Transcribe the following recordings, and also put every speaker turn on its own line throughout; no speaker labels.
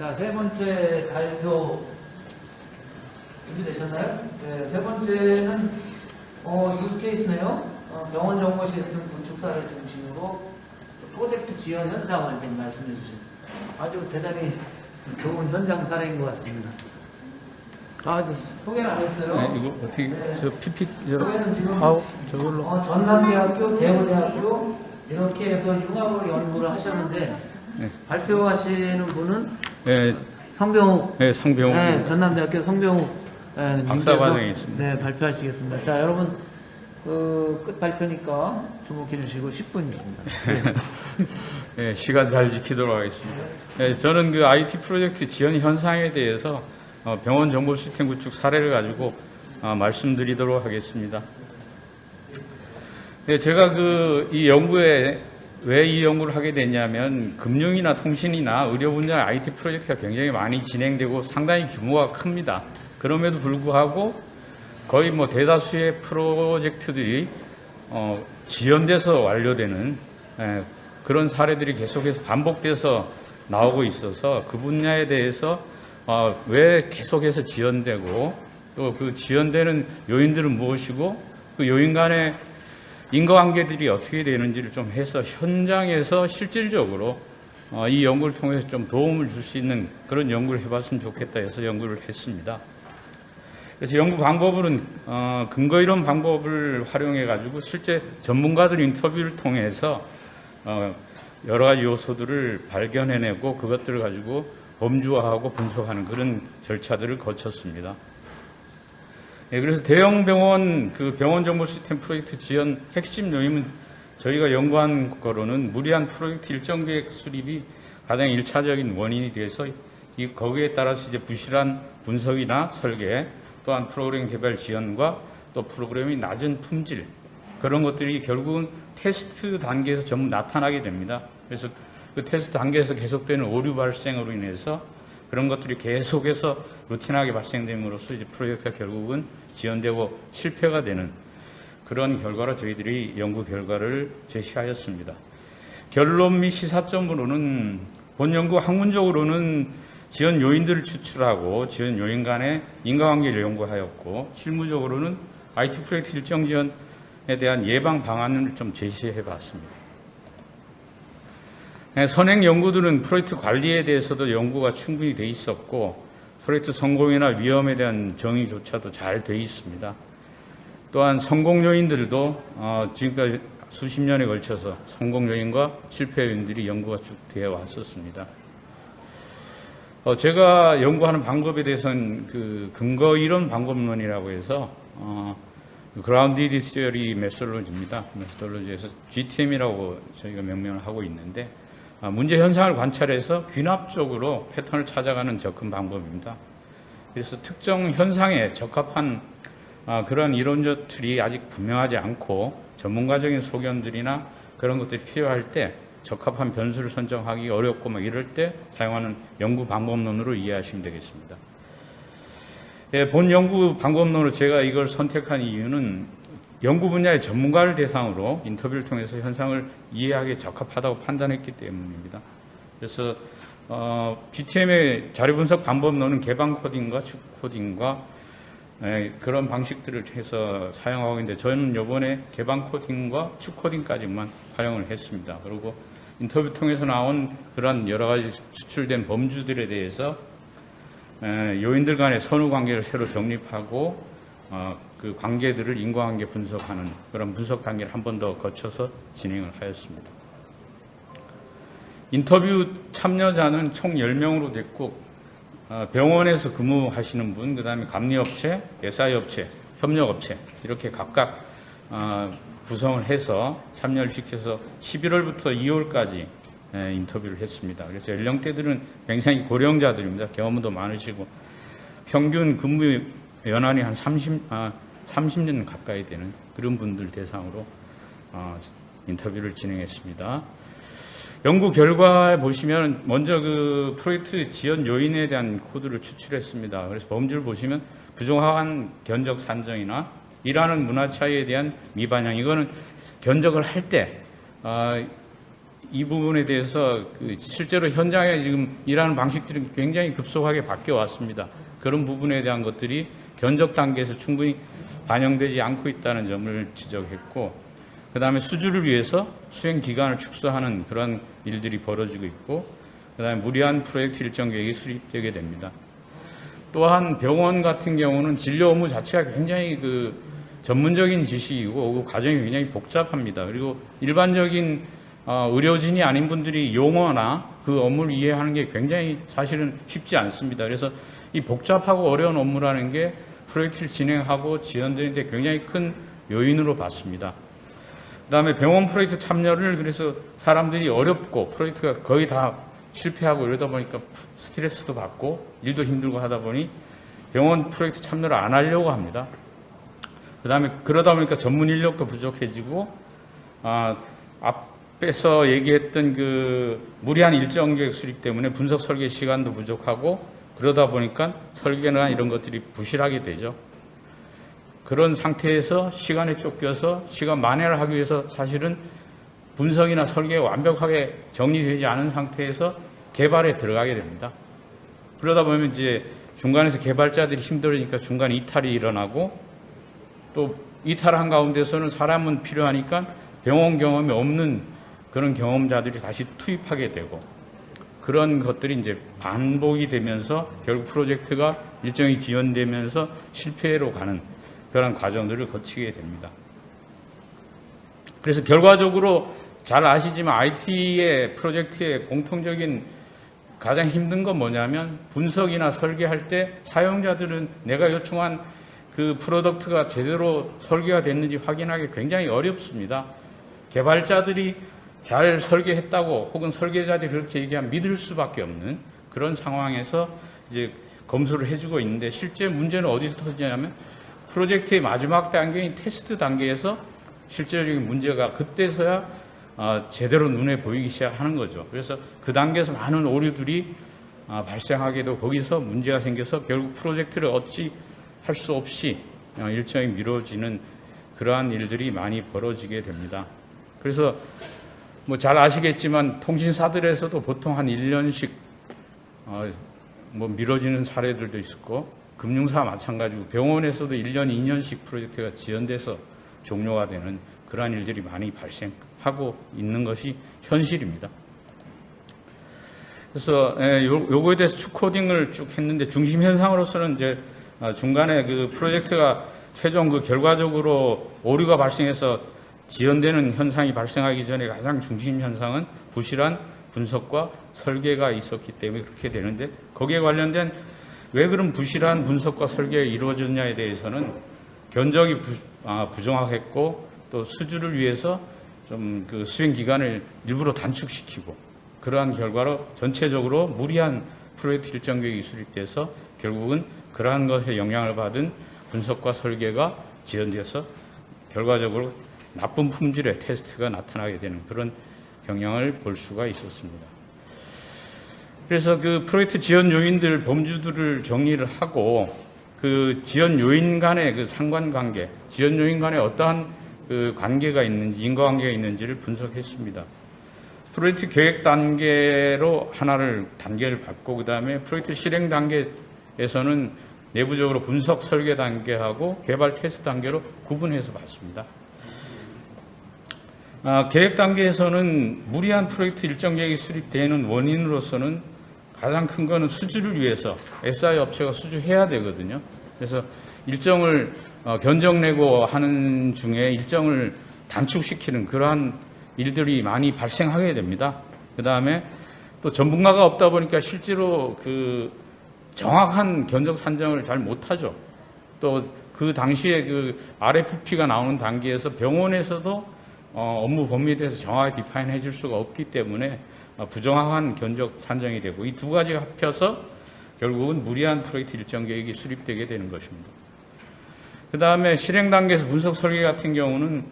자, 세 번째 발표 준비되셨나요? 네, 세 번째는 유스케이스네요. 병원 정보 시스템 구축 사례 중심으로 프로젝트 지원 현상을 좀 말씀해 주시죠. 아주 대단히 좋은 현장 사례인 것 같습니다. 소개는 안 했어요.
네, 이거 어떻게 저 PPT
소개는 지금
저걸로
전남대학교, 대구대학교 이렇게 해서 융합으로 연구를 하셨는데
네.
발표하시는 분은
네,
성병욱,
네, 성병욱
네, 전남대학교 성병욱
박사과정에 있습니다.
네, 발표하시겠습니다. 자, 여러분 끝 발표니까 주목해 주시고 10분입니다.
네, 시간 잘 지키도록 하겠습니다. 네, 저는 그 IT 프로젝트 지원 현상에 대해서 병원 정보 시스템 구축 사례를 가지고 말씀드리도록 하겠습니다. 네, 제가 이 연구에 왜 이 연구를 하게 됐냐면 금융이나 통신이나 의료 분야 IT 프로젝트가 굉장히 많이 진행되고 상당히 규모가 큽니다. 그럼에도 불구하고 거의 대다수의 프로젝트들이 지연돼서 완료되는 그런 사례들이 계속해서 반복돼서 나오고 있어서 그 분야에 대해서 왜 계속해서 지연되고 또 그 지연되는 요인들은 무엇이고 그 요인 간의 인과관계들이 어떻게 되는지를 좀 해서 현장에서 실질적으로 이 연구를 통해서 좀 도움을 줄 수 있는 그런 연구를 해봤으면 좋겠다 해서 연구를 했습니다. 그래서 연구 방법은 근거 이론 방법을 활용해 가지고 실제 전문가들 인터뷰를 통해서 여러 가지 요소들을 발견해내고 그것들을 가지고 범주화하고 분석하는 그런 절차들을 거쳤습니다. 네, 그래서 대형 병원 병원 정보 시스템 프로젝트 지원 핵심 요인은 저희가 연구한 거로는 무리한 프로젝트 일정 계획 수립이 가장 1차적인 원인이 돼서 거기에 따라서 이제 부실한 분석이나 설계 또한 프로그램 개발 지연과 또 프로그램이 낮은 품질 그런 것들이 결국은 테스트 단계에서 전부 나타나게 됩니다. 그래서 그 테스트 단계에서 계속되는 오류 발생으로 인해서 그런 것들이 계속해서 루틴하게 발생됨으로써 이제 프로젝트가 결국은 지연되고 실패가 되는 그런 결과로 저희들이 연구 결과를 제시하였습니다. 결론 및 시사점으로는 본 연구 학문적으로는 지연 요인들을 추출하고 지연 요인 간의 인과관계를 연구하였고 실무적으로는 IT 프로젝트 일정 지연에 대한 예방 방안을 좀 제시해 봤습니다. 선행 연구들은 프로젝트 관리에 대해서도 연구가 충분히 돼 있었고 프로젝트 성공이나 위험에 대한 정의조차도 잘 돼 있습니다. 또한 성공 요인들도 지금까지 수십 년에 걸쳐서 성공 요인과 실패 요인들이 연구가 쭉 되어 왔었습니다. 제가 연구하는 방법에 대해서는 근거 이론 방법론이라고 해서 Grounded Theory Methodology입니다. 메소돌로지에서 GTM이라고 저희가 명명을 하고 있는데 문제 현상을 관찰해서 귀납적으로 패턴을 찾아가는 접근 방법입니다. 그래서 특정 현상에 적합한 그런 이론들이 아직 분명하지 않고 전문가적인 소견들이나 그런 것들이 필요할 때 적합한 변수를 선정하기 어렵고 이럴 때 사용하는 연구 방법론으로 이해하시면 되겠습니다. 본 연구 방법론으로 제가 이걸 선택한 이유는 연구 분야의 전문가를 대상으로 인터뷰를 통해서 현상을 이해하기에 적합하다고 판단했기 때문입니다. 그래서 GTM의 자료 분석 방법론은 개방 코딩과 축 코딩과 그런 방식들을 해서 사용하고 있는데 저는 이번에 개방 코딩과 축 코딩까지만 활용을 했습니다. 그리고 인터뷰 통해서 나온 그런 여러 가지 추출된 범주들에 대해서 요인들 간의 선후 관계를 새로 정립하고 그 관계들을 인과관계 분석하는 그런 분석 단계를 한 번 더 거쳐서 진행을 하였습니다. 인터뷰 참여자는 총 10명으로 됐고 병원에서 근무하시는 분, 그 다음에 감리업체, SI업체, 협력업체 이렇게 각각 구성을 해서 참여를 시켜서 11월부터 2월까지 인터뷰를 했습니다. 그래서 연령대들은 굉장히 고령자들입니다. 경험도 많으시고 평균 근무 연한이 한 30년 가까이 되는 그런 분들 대상으로 인터뷰를 진행했습니다. 연구 결과에 보시면 먼저 그 프로젝트 지연 요인에 대한 코드를 추출했습니다. 그래서 범주를 보시면 부정확한 견적 산정이나 일하는 문화 차이에 대한 미반영, 이거는 견적을 할 때 이 부분에 대해서 실제로 현장에 지금 일하는 방식들이 굉장히 급속하게 바뀌어 왔습니다. 그런 부분에 대한 것들이 견적 단계에서 충분히 반영되지 않고 있다는 점을 지적했고, 그 다음에 수주를 위해서 수행 기간을 축소하는 그런 일들이 벌어지고 있고, 그 다음에 무리한 프로젝트 일정 계획이 수립되게 됩니다. 또한 병원 같은 경우는 진료 업무 자체가 굉장히 전문적인 지식이고 그 과정이 굉장히 복잡합니다. 그리고 일반적인 의료진이 아닌 분들이 용어나 그 업무를 이해하는 게 굉장히 사실은 쉽지 않습니다. 그래서 이 복잡하고 어려운 업무라는 게 프로젝트를 진행하고 지원되는 데 굉장히 큰 요인으로 봤습니다. 그 다음에 병원 프로젝트 참여를 그래서 사람들이 어렵고 프로젝트가 거의 다 실패하고 이러다 보니까 스트레스도 받고 일도 힘들고 하다 보니 병원 프로젝트 참여를 안 하려고 합니다. 그 다음에 그러다 보니까 전문 인력도 부족해지고, 앞에서 얘기했던 무리한 일정 계획 수립 때문에 분석 설계 시간도 부족하고, 그러다 보니까 설계나 이런 것들이 부실하게 되죠. 그런 상태에서 시간에 쫓겨서 시간 만회를 하기 위해서 사실은 분석이나 설계가 완벽하게 정리되지 않은 상태에서 개발에 들어가게 됩니다. 그러다 보면 이제 중간에서 개발자들이 힘들으니까 중간 이탈이 일어나고, 또 이탈한 가운데서는 사람은 필요하니까 병원 경험이 없는 그런 경험자들이 다시 투입하게 되고, 그런 것들이 이제 반복이 되면서 결국 프로젝트가 일정이 지연되면서 실패로 가는 그런 과정들을 거치게 됩니다. 그래서 결과적으로 잘 아시지만 IT의 프로젝트의 공통적인 가장 힘든 건 뭐냐면, 분석이나 설계할 때 사용자들은 내가 요청한 그 프로덕트가 제대로 설계가 됐는지 확인하기 굉장히 어렵습니다. 개발자들이 잘 설계했다고 혹은 설계자들이 그렇게 얘기하면 믿을 수밖에 없는 그런 상황에서 이제 검수를 해주고 있는데, 실제 문제는 어디서 터지냐면 프로젝트의 마지막 단계인 테스트 단계에서 실질적인 문제가 그때서야 제대로 눈에 보이기 시작하는 거죠. 그래서 그 단계에서 많은 오류들이 발생하게 되고 거기서 문제가 생겨서 결국 프로젝트를 어찌 할 수 없이 일정이 미뤄지는 그러한 일들이 많이 벌어지게 됩니다. 그래서 뭐 잘 아시겠지만 통신사들에서도 보통 한 1년씩 뭐 미뤄지는 사례들도 있었고, 금융사 마찬가지고 병원에서도 1년, 2년씩 프로젝트가 지연돼서 종료가 되는 그러한 일들이 많이 발생하고 있는 것이 현실입니다. 그래서 요거에 대해서 축코딩을 쭉 했는데, 중심 현상으로서는 이제 중간에 그 프로젝트가 최종 결과적으로 오류가 발생해서 지연되는 현상이 발생하기 전에 가장 중심 현상은 부실한 분석과 설계가 있었기 때문에 그렇게 되는데, 거기에 관련된 왜 그런 부실한 분석과 설계가 이루어졌냐에 대해서는 견적이 부정확했고, 또 수주를 위해서 좀 수행 기간을 일부러 단축시키고, 그러한 결과로 전체적으로 무리한 프로젝트 일정 계획이 수립돼서 결국은 그러한 것에 영향을 받은 분석과 설계가 지연돼서 결과적으로 나쁜 품질의 테스트가 나타나게 되는 그런 경향을 볼 수가 있었습니다. 그래서 그 프로젝트 지연 요인들, 범주들을 정리를 하고, 그 지연 요인 간의 그 상관관계, 지연 요인 간에 어떠한 그 관계가 있는지, 인과관계가 있는지를 분석했습니다. 프로젝트 계획 단계로 단계를 받고, 그 다음에 프로젝트 실행 단계에서는 내부적으로 분석 설계 단계하고 개발 테스트 단계로 구분해서 봤습니다. 계획 단계에서는 무리한 프로젝트 일정 계획이 수립되는 원인으로서는 가장 큰 거는 수주를 위해서 SI 업체가 수주해야 되거든요. 그래서 일정을 견적 내고 하는 중에 일정을 단축시키는 그러한 일들이 많이 발생하게 됩니다. 그 다음에 또 전문가가 없다 보니까 실제로 정확한 견적 산정을 잘 못하죠. 또 그 당시에 RFP가 나오는 단계에서 병원에서도 업무 범위에 대해서 정확하게 디파인 해줄 수가 없기 때문에 부정확한 견적 산정이 되고, 이 두 가지가 합쳐서 결국은 무리한 프로젝트 일정 계획이 수립되게 되는 것입니다. 그 다음에 실행 단계에서 분석 설계 같은 경우는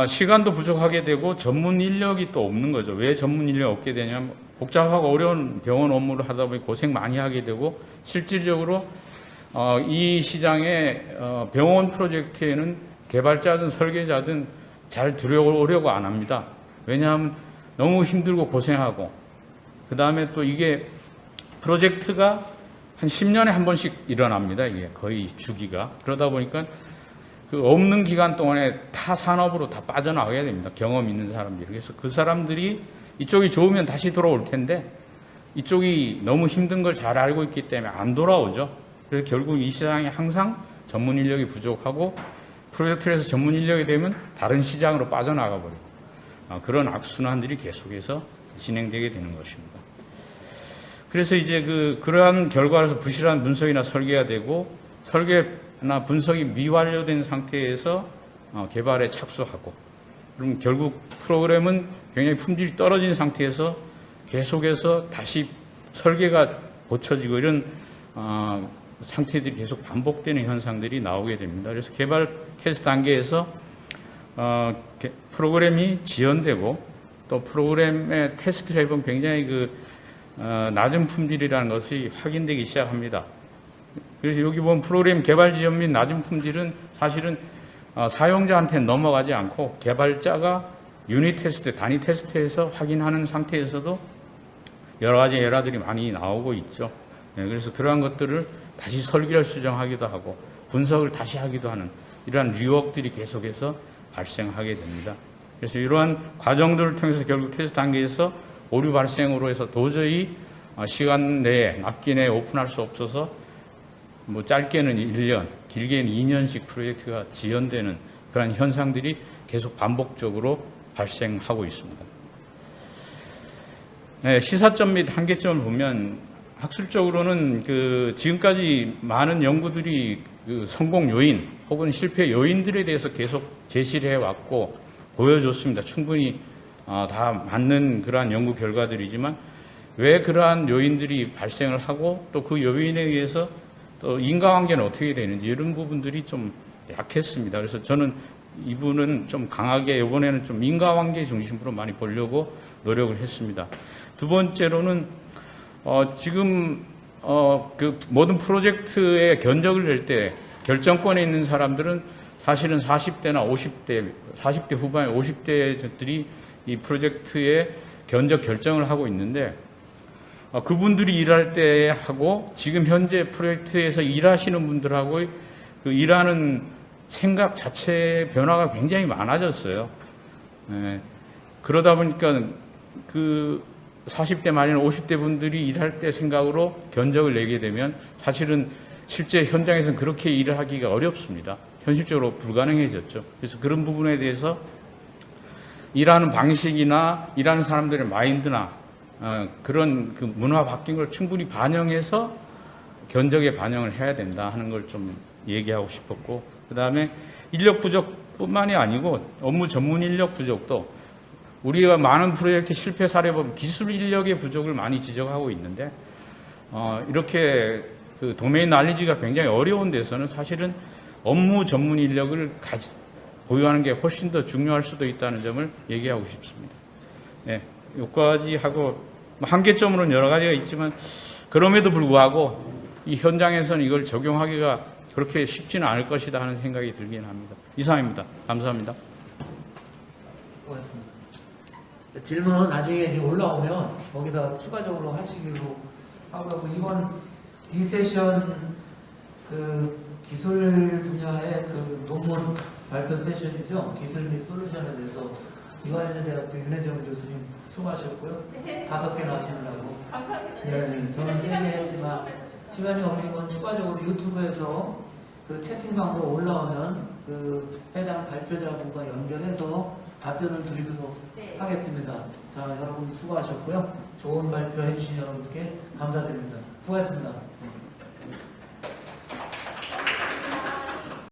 시간도 부족하게 되고 전문 인력이 또 없는 거죠. 왜 전문 인력이 없게 되냐면 복잡하고 어려운 병원 업무를 하다 보니 고생 많이 하게 되고, 실질적으로 이 시장의 병원 프로젝트에는 개발자든 설계자든 잘 들여오려고 안 합니다. 왜냐하면 너무 힘들고 고생하고, 그 다음에 또 이게 프로젝트가 한 10년에 한 번씩 일어납니다. 이게 거의 주기가. 그러다 보니까 그 없는 기간 동안에 타 산업으로 다 빠져나가게 됩니다. 경험 있는 사람들이. 그래서 그 사람들이 이쪽이 좋으면 다시 돌아올 텐데 이쪽이 너무 힘든 걸 잘 알고 있기 때문에 안 돌아오죠. 그래서 결국 이 시장에 항상 전문 인력이 부족하고 프로젝트를 해서 전문 인력이 되면 다른 시장으로 빠져나가 버리고 그런 악순환들이 계속해서 진행되게 되는 것입니다. 그래서 이제 그러한 결과로서 부실한 분석이나 설계가 되고 설계나 분석이 미완료된 상태에서 개발에 착수하고, 그럼 결국 프로그램은 굉장히 품질이 떨어진 상태에서 계속해서 다시 설계가 고쳐지고 이런 상태들이 계속 반복되는 현상들이 나오게 됩니다. 그래서 개발 테스트 단계에서 프로그램이 지연되고 또 프로그램의 테스트를 해보면 굉장히 낮은 품질이라는 것이 확인되기 시작합니다. 그래서 여기 보면 프로그램 개발 지연 및 낮은 품질은 사실은 사용자한테 넘어가지 않고 개발자가 유닛 테스트, 단위 테스트에서 확인하는 상태에서도 여러 가지 에러들이 많이 나오고 있죠. 그래서 그러한 것들을 다시 설계를 수정하기도 하고 분석을 다시 하기도 하는 이러한 리워크들이 계속해서 발생하게 됩니다. 그래서 이러한 과정들을 통해서 결국 테스트 단계에서 오류 발생으로 해서 도저히 시간 내에 납기 내에 오픈할 수 없어서 뭐 짧게는 1년, 길게는 2년씩 프로젝트가 지연되는 그런 현상들이 계속 반복적으로 발생하고 있습니다. 네, 시사점 및 한계점을 보면 학술적으로는 지금까지 많은 연구들이 성공 요인 혹은 실패 요인들에 대해서 계속 제시를 해왔고 보여줬습니다. 충분히 다 맞는 그러한 연구 결과들이지만 왜 그러한 요인들이 발생을 하고 또 그 요인에 의해서 또 인과관계는 어떻게 되는지 이런 부분들이 좀 약했습니다. 그래서 저는 이분은 좀 강하게 이번에는 좀 인과관계 중심으로 많이 보려고 노력을 했습니다. 두 번째로는 지금 그 모든 프로젝트의 견적을 낼 때 결정권에 있는 사람들은 사실은 40대나 50대, 40대 후반 50대들이 이 프로젝트의 견적 결정을 하고 있는데 그분들이 일할 때 하고 지금 현재 프로젝트에서 일하시는 분들하고 그 일하는 생각 자체의 변화가 굉장히 많아졌어요. 네. 그러다 보니까 그 40대 말이나 50대 분들이 일할 때 생각으로 견적을 내게 되면 사실은 실제 현장에서는 그렇게 일을 하기가 어렵습니다. 현실적으로 불가능해졌죠. 그래서 그런 부분에 대해서 일하는 방식이나 일하는 사람들의 마인드나 그런 그 문화 바뀐 걸 충분히 반영해서 견적에 반영을 해야 된다 하는 걸 좀 얘기하고 싶었고, 그 다음에 인력 부족뿐만이 아니고 업무 전문 인력 부족도 우리가 많은 프로젝트 실패 사례 보면 기술 인력의 부족을 많이 지적하고 있는데 이렇게 그 도메인 날리지가 굉장히 어려운 데서는 사실은 업무 전문 인력을 보유하는 게 훨씬 더 중요할 수도 있다는 점을 얘기하고 싶습니다. 네, 여기까지 하고 한계점으로는 여러 가지가 있지만 그럼에도 불구하고 이 현장에서는 이걸 적용하기가 그렇게 쉽지는 않을 것이다 하는 생각이 들긴 합니다. 이상입니다. 감사합니다.
고맙습니다. 질문은 나중에 이제 올라오면 거기서 추가적으로 하시기로 하고, 이번 D세션 그 기술 분야의 그 논문 발표 세션이죠. 기술 및 솔루션에 대해서 이화여자대학교 윤혜정 교수님 수고하셨고요.
네.
5개나 하시느라고.
감사합니다.
네, 저는 얘기했지만 시간이 없으면 추가적으로 유튜브에서 그 채팅방으로 올라오면 그 해당 발표자분과 연결해서 답변을 드리도록 하겠습니다. 자, 여러분 수고하셨고요. 좋은 발표 해주신 여러분께 감사드립니다. 수고하셨습니다.